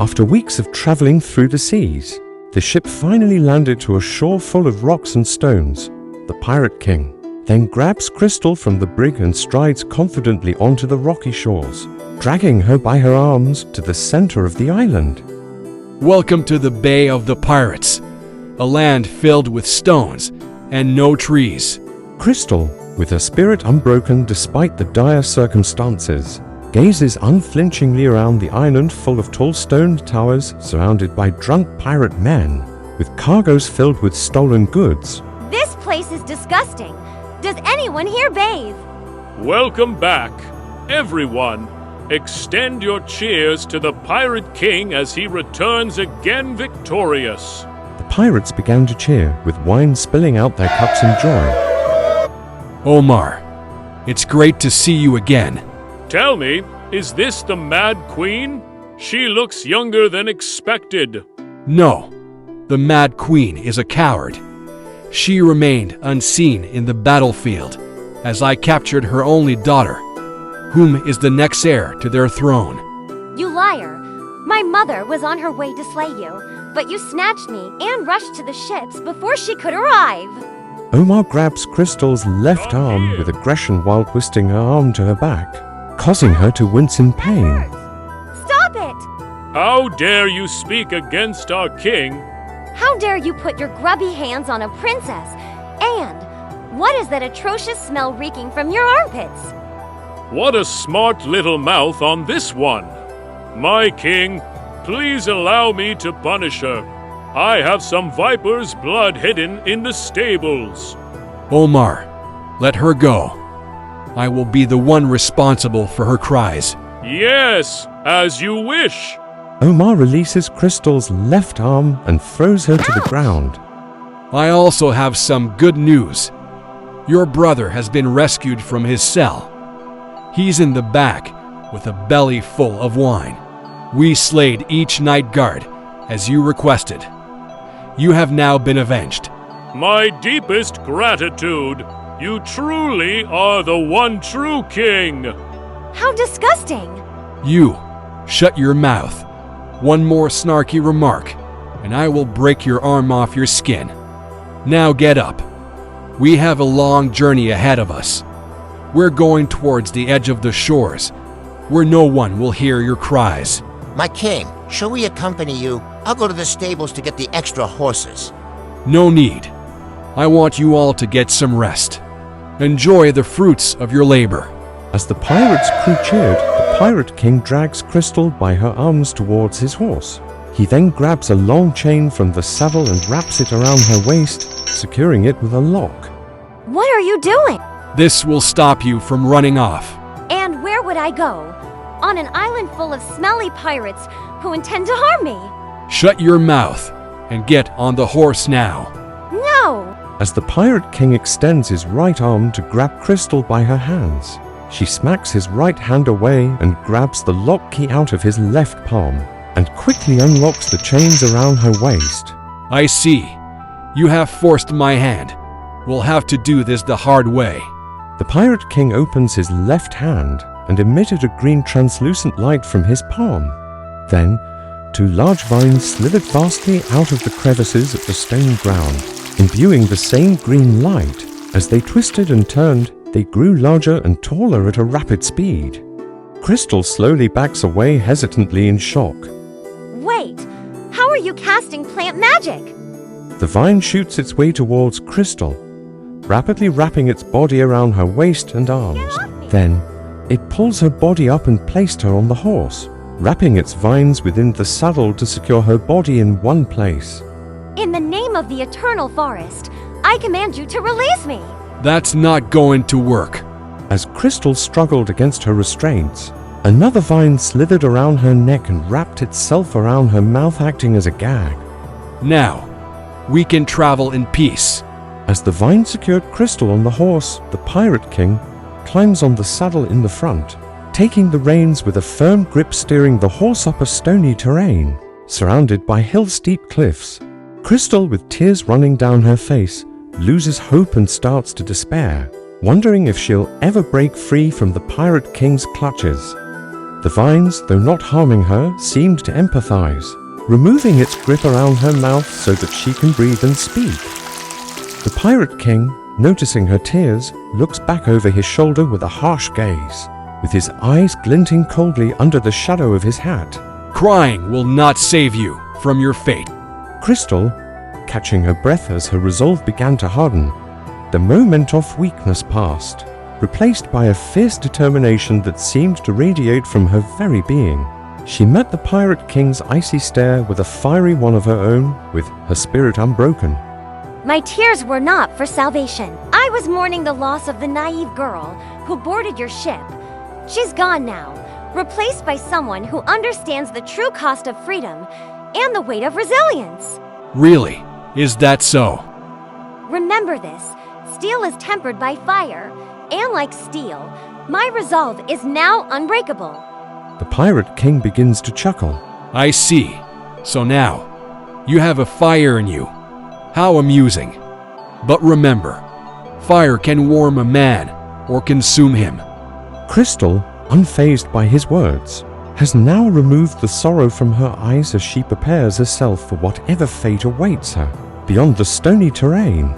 After weeks of traveling through the seas, the ship finally landed to a shore full of rocks and stones. The Pirate King then grabs Crystal from the brig and strides confidently onto the rocky shores, dragging her by her arms to the center of the island. Welcome to the Bay of the Pirates, a land filled with stones and no trees. Crystal, with her spirit unbroken despite the dire circumstances, gazes unflinchingly around the island full of tall stone towers surrounded by drunk pirate men, with cargoes filled with stolen goods. This place is disgusting. Does anyone here bathe? Welcome back, everyone. Extend your cheers to the Pirate King as he returns again victorious. The pirates began to cheer, with wine spilling out their cups in joy. Omar, it's great to see you again. Tell me, is this the Mad Queen? She looks younger than expected. No, the Mad Queen is a coward. She remained unseen in the battlefield as I captured her only daughter, whom is the next heir to their throne. You liar! My mother was on her way to slay you, but you snatched me and rushed to the ships before she could arrive. Omar grabs Crystal's left arm with aggression while twisting her arm to her back, causing her to wince in pain. Stop it! How dare you speak against our king? How dare you put your grubby hands on a princess? And what is that atrocious smell reeking from your armpits? What a smart little mouth on this one. My king, please allow me to punish her. I have some viper's blood hidden in the stables. Omar, let her go. I will be the one responsible for her cries. Yes, as you wish. Omar releases Crystal's left arm and throws her to the ground. I also have some good news. Your brother has been rescued from his cell. He's in the back with a belly full of wine. We slayed each night guard as you requested. You have now been avenged. My deepest gratitude. You truly are the one true king. How disgusting! You, shut your mouth. One more snarky remark, and I will break your arm off your skin. Now get up. We have a long journey ahead of us. We're going towards the edge of the shores, where no one will hear your cries. My king, shall we accompany you? I'll go to the stables to get the extra horses. No need. I want you all to get some rest. Enjoy the fruits of your labor. As the pirates' crew cheered, the Pirate King drags Crystal by her arms towards his horse. He then grabs a long chain from the saddle and wraps it around her waist, securing it with a lock. What are you doing? This will stop you from running off. And where would I go? On an island full of smelly pirates who intend to harm me. Shut your mouth and get on the horse now. No! As the Pirate King extends his right arm to grab Crystal by her hands, she smacks his right hand away and grabs the lock key out of his left palm, and quickly unlocks the chains around her waist. I see. You have forced my hand. We'll have to do this the hard way. The Pirate King opens his left hand and emitted a green translucent light from his palm. Then, two large vines slithered fastly out of the crevices of the stone ground, imbuing the same green light. As they twisted and turned, they grew larger and taller at a rapid speed. Crystal slowly backs away hesitantly in shock. Wait! How are you casting plant magic? The vine shoots its way towards Crystal, rapidly wrapping its body around her waist and arms. Then, it pulls her body up and placed her on the horse, wrapping its vines within the saddle to secure her body in one place. In the name of the eternal forest, I command you to release me! That's not going to work. As Crystal struggled against her restraints, another vine slithered around her neck and wrapped itself around her mouth, acting as a gag. Now, we can travel in peace. As the vine secured Crystal on the horse, the Pirate King climbs on the saddle in the front, taking the reins with a firm grip, steering the horse up a stony terrain, surrounded by hill-steep cliffs. Crystal, with tears running down her face, loses hope and starts to despair, wondering if she'll ever break free from the Pirate King's clutches. The vines, though not harming her, seemed to empathize, removing its grip around her mouth so that she can breathe and speak. The Pirate King, noticing her tears, looks back over his shoulder with a harsh gaze, with his eyes glinting coldly under the shadow of his hat. Crying will not save you from your fate. Crystal, catching her breath as her resolve began to harden, the moment of weakness passed, replaced by a fierce determination that seemed to radiate from her very being. She met the Pirate King's icy stare with a fiery one of her own, with her spirit unbroken. My tears were not for salvation. I was mourning the loss of the naive girl who boarded your ship. She's gone now, replaced by someone who understands the true cost of freedom and the weight of resilience. Really? Is that so? Remember this, steel is tempered by fire, and like steel, my resolve is now unbreakable. The Pirate King begins to chuckle. I see. So now, you have a fire in you. How amusing. But remember, fire can warm a man or consume him. Crystal, unfazed by his words, has now removed the sorrow from her eyes as she prepares herself for whatever fate awaits her beyond the stony terrain.